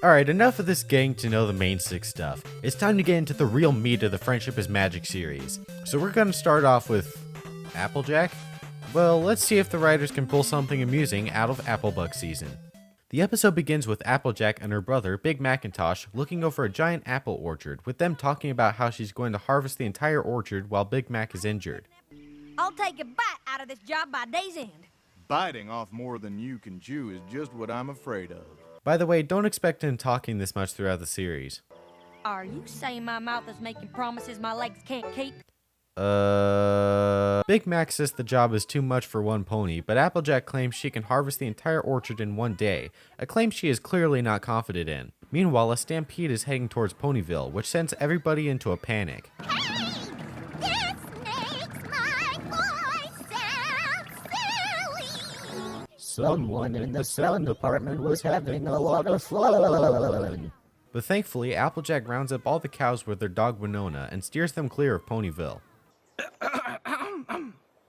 Alright, enough of this getting to know the main six stuff. It's time to get into the real meat of the Friendship is Magic series. So we're going to start off with Applejack? Well, let's see if the writers can pull something amusing out of Applebuck season. The episode begins with Applejack and her brother, Big Macintosh, looking over a giant apple orchard, with them talking about how she's going to harvest the entire orchard while Big Mac is injured. I'll take a bite out of this job by day's end. Biting off more than you can chew is just what I'm afraid of. By the way, don't expect him talking this much throughout the series. Are you saying my mouth is making promises my legs can't keep? Big Mac says the job is too much for one pony, but Applejack claims she can harvest the entire orchard in one day, a claim she is clearly not confident in. Meanwhile, a stampede is heading towards Ponyville, which sends everybody into a panic. Hey! This makes my voice sound silly! Someone in the sound department was having a lot of fun. But thankfully, Applejack rounds up all the cows with their dog Winona and steers them clear of Ponyville.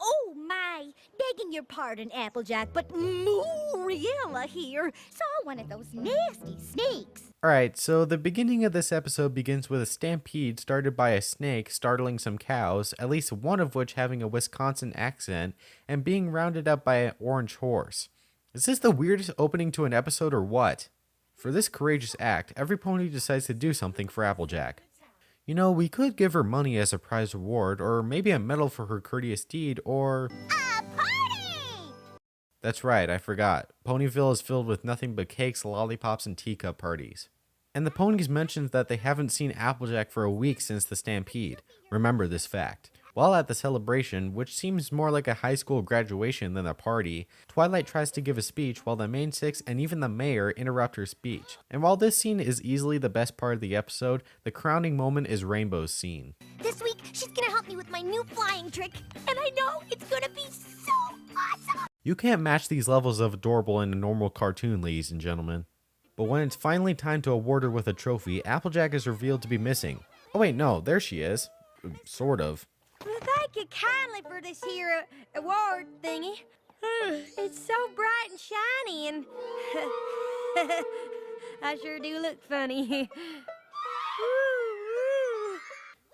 Oh my! Begging your pardon, Applejack, but Muriella here saw one of those nasty snakes. Alright, so the beginning of this episode begins with a stampede started by a snake startling some cows, at least one of which having a Wisconsin accent, and being rounded up by an orange horse. Is this the weirdest opening to an episode or what? For this courageous act, every pony decides to do something for Applejack. You know, we could give her money as a prize reward, or maybe a medal for her courteous deed, or... A party! That's right, I forgot. Ponyville is filled with nothing but cakes, lollipops, and teacup parties. And the ponies mentioned that they haven't seen Applejack for a week since the stampede. Remember this fact. While at the celebration, which seems more like a high school graduation than a party, Twilight tries to give a speech while the main six and even the mayor interrupt her speech. And while this scene is easily the best part of the episode, the crowning moment is Rainbow's scene. This week, she's gonna help me with my new flying trick, and I know it's gonna be so awesome! You can't match these levels of adorable in a normal cartoon, ladies and gentlemen. But when it's finally time to award her with a trophy, Applejack is revealed to be missing. Oh wait, no, there she is. Sort of. Thank you kindly for this here award thingy. It's so bright and shiny and I sure do look funny.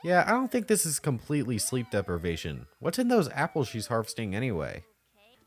Yeah, I don't think this is completely sleep deprivation. What's in those apples she's harvesting anyway?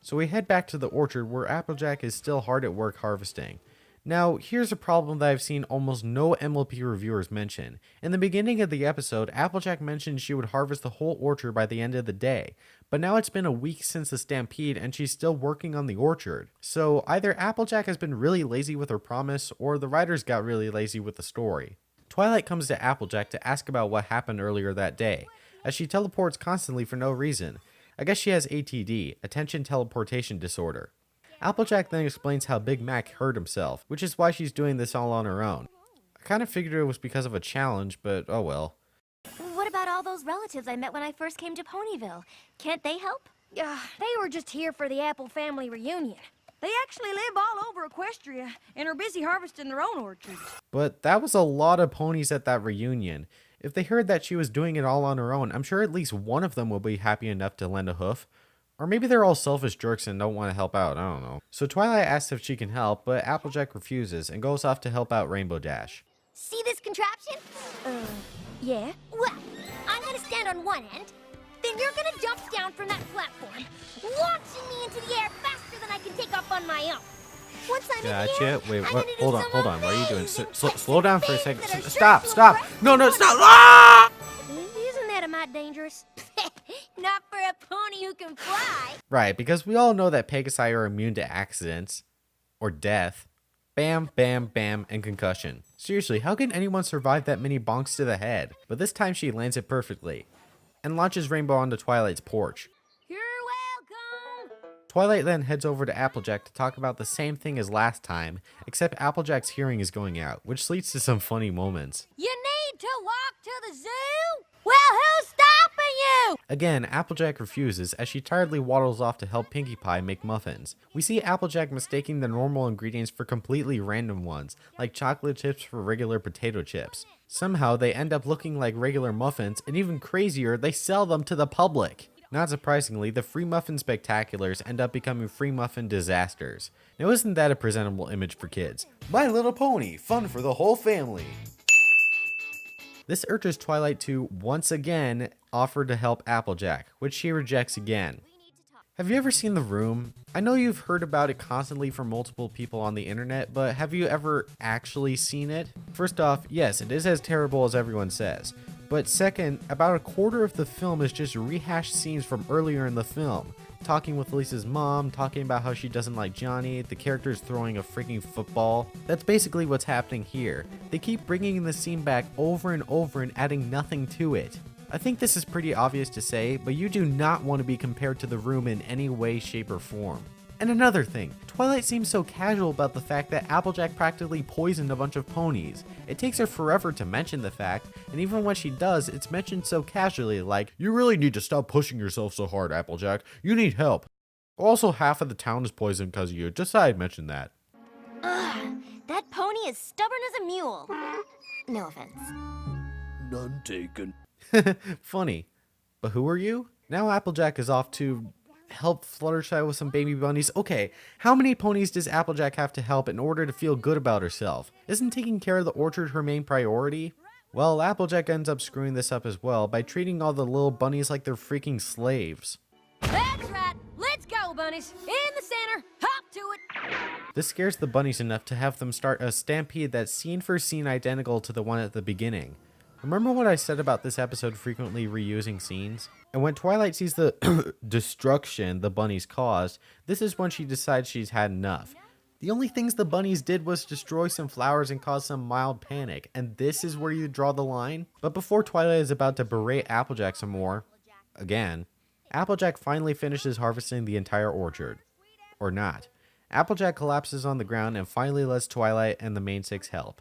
So we head back to the orchard where Applejack is still hard at work harvesting. Now, here's a problem that I've seen almost no MLP reviewers mention. In the beginning of the episode, Applejack mentioned she would harvest the whole orchard by the end of the day, but now it's been a week since the stampede and she's still working on the orchard. So either Applejack has been really lazy with her promise, or the writers got really lazy with the story. Twilight comes to Applejack to ask about what happened earlier that day, as she teleports constantly for no reason. I guess she has ATD, Attention Teleportation Disorder. Applejack then explains how Big Mac hurt himself, which is why she's doing this all on her own. I kind of figured it was because of a challenge, but oh well. What about all those relatives I met when I first came to Ponyville? Can't they help? They were just here for the Apple family reunion. They actually live all over Equestria and are busy harvesting their own orchards. But that was a lot of ponies at that reunion. If they heard that she was doing it all on her own, I'm sure at least one of them will be happy enough to lend a hoof. Or maybe they're all selfish jerks and don't want to help out, I don't know. So Twilight asks if she can help, but Applejack refuses and goes off to help out Rainbow Dash. See this contraption? Yeah? Well, I'm gonna stand on one end, then you're gonna jump down from that platform, launching me into the air faster than I can take off on my own. Once I'm in the air, Gotcha. Wait, I'm what? gonna do Hold on, some hold on. What are you doing? amazing Slow down for a tricks second. that are Stop, sure stop. to break No, your stop. soul. Ah! Isn't that a mite dangerous? Not for a pony who can fly. Right, because we all know that Pegasi are immune to accidents. Or death. Bam, bam, bam, and concussion. Seriously, how can anyone survive that many bonks to the head? But this time she lands it perfectly. And launches Rainbow onto Twilight's porch. You're welcome. Twilight then heads over to Applejack to talk about the same thing as last time, except Applejack's hearing is going out, which leads to some funny moments. You need to walk to the zoo? Well, who's stopping you? Again, Applejack refuses as she tiredly waddles off to help Pinkie Pie make muffins. We see Applejack mistaking the normal ingredients for completely random ones, like chocolate chips for regular potato chips. Somehow they end up looking like regular muffins, and even crazier, they sell them to the public. Not surprisingly, the Free Muffin Spectaculars end up becoming Free Muffin Disasters. Now isn't that a presentable image for kids? My Little Pony, fun for the whole family. This urges Twilight to, once again, offer to help Applejack, which she rejects again. Have you ever seen The Room? I know you've heard about it constantly from multiple people on the internet, but have you ever actually seen it? First off, yes, it is as terrible as everyone says. But second, about a quarter of the film is just rehashed scenes from earlier in the film. Talking with Lisa's mom, talking about how she doesn't like Johnny, the characters throwing a freaking football. That's basically what's happening here. They keep bringing the scene back over and over and adding nothing to it. I think this is pretty obvious to say, but you do not want to be compared to The Room in any way, shape, or form. And another thing, Twilight seems so casual about the fact that Applejack practically poisoned a bunch of ponies. It takes her forever to mention the fact, and even when she does, it's mentioned so casually, like, "You really need to stop pushing yourself so hard, Applejack. You need help. Also, half of the town is poisoned because of you. Just thought I'd mention that." Ugh, that pony is stubborn as a mule. No offense. None taken. Funny. But who are you? Now Applejack is off to help Fluttershy with some baby bunnies. Okay, how many ponies does Applejack have to help in order to feel good about herself? Isn't taking care of the orchard her main priority? Well, Applejack ends up screwing this up as well by treating all the little bunnies like they're freaking slaves. That's right. Let's go, bunnies. In the center. Hop to it. This scares the bunnies enough to have them start a stampede that's scene for scene identical to the one at the beginning. Remember what I said about this episode frequently reusing scenes? And when Twilight sees the destruction the bunnies caused, this is when she decides she's had enough. The only things the bunnies did was destroy some flowers and cause some mild panic, and this is where you draw the line? But before Twilight is about to berate Applejack some more, again, Applejack finally finishes harvesting the entire orchard. Or not. Applejack collapses on the ground and finally lets Twilight and the main six help.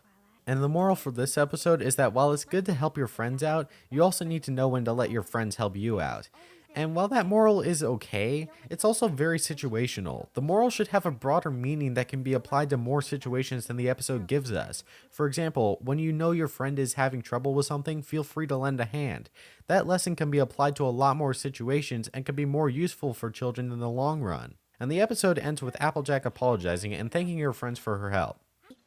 And the moral for this episode is that while it's good to help your friends out, you also need to know when to let your friends help you out. And while that moral is okay, it's also very situational. The moral should have a broader meaning that can be applied to more situations than the episode gives us. For example, when you know your friend is having trouble with something, feel free to lend a hand. That lesson can be applied to a lot more situations and can be more useful for children in the long run. And the episode ends with Applejack apologizing and thanking her friends for her help.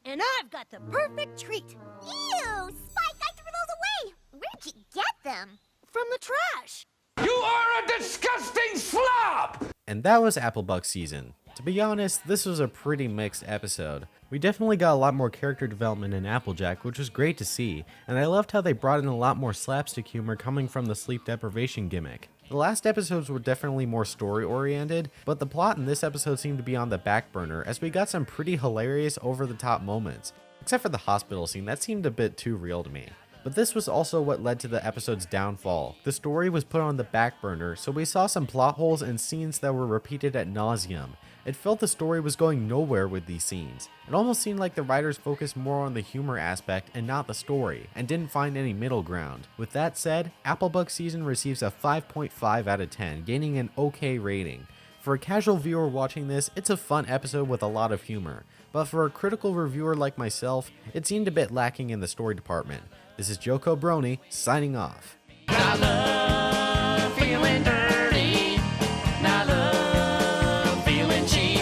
And I've got the perfect treat. Ew, Spike, I threw those away. Where'd you get them? From the trash. You are a disgusting slob! And that was Applebuck season. To be honest, this was a pretty mixed episode. We definitely got a lot more character development in Applejack, which was great to see, and I loved how they brought in a lot more slapstick humor coming from the sleep deprivation gimmick. The last episodes were definitely more story oriented, but the plot in this episode seemed to be on the back burner as we got some pretty hilarious over the top moments. Except for the hospital scene, that seemed a bit too real to me. But this was also what led to the episode's downfall. The story was put on the back burner, so we saw some plot holes and scenes that were repeated ad nauseum. It felt the story was going nowhere with these scenes. It almost seemed like the writers focused more on the humor aspect and not the story, and didn't find any middle ground. With that said, Applebuck season receives a 5.5 out of 10, gaining an okay rating. For a casual viewer watching this, it's a fun episode with a lot of humor. But for a critical reviewer like myself, it seemed a bit lacking in the story department. This is JoCoBrony, signing off. I love feeling dirty, and I love feeling cheap,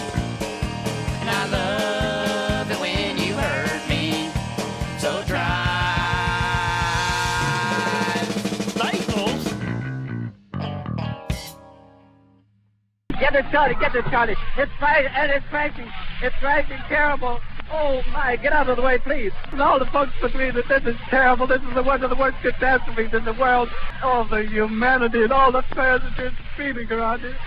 and I love it when you hurt me, so drive. Cycles? Get it, Charlie. It's fighting, and it's crashing. It's crashing terrible. Oh, my, get out of the way, please. And all the folks agree that this is terrible. This is one of the worst catastrophes in the world. All the humanity and all the prayers that you're speeding around here.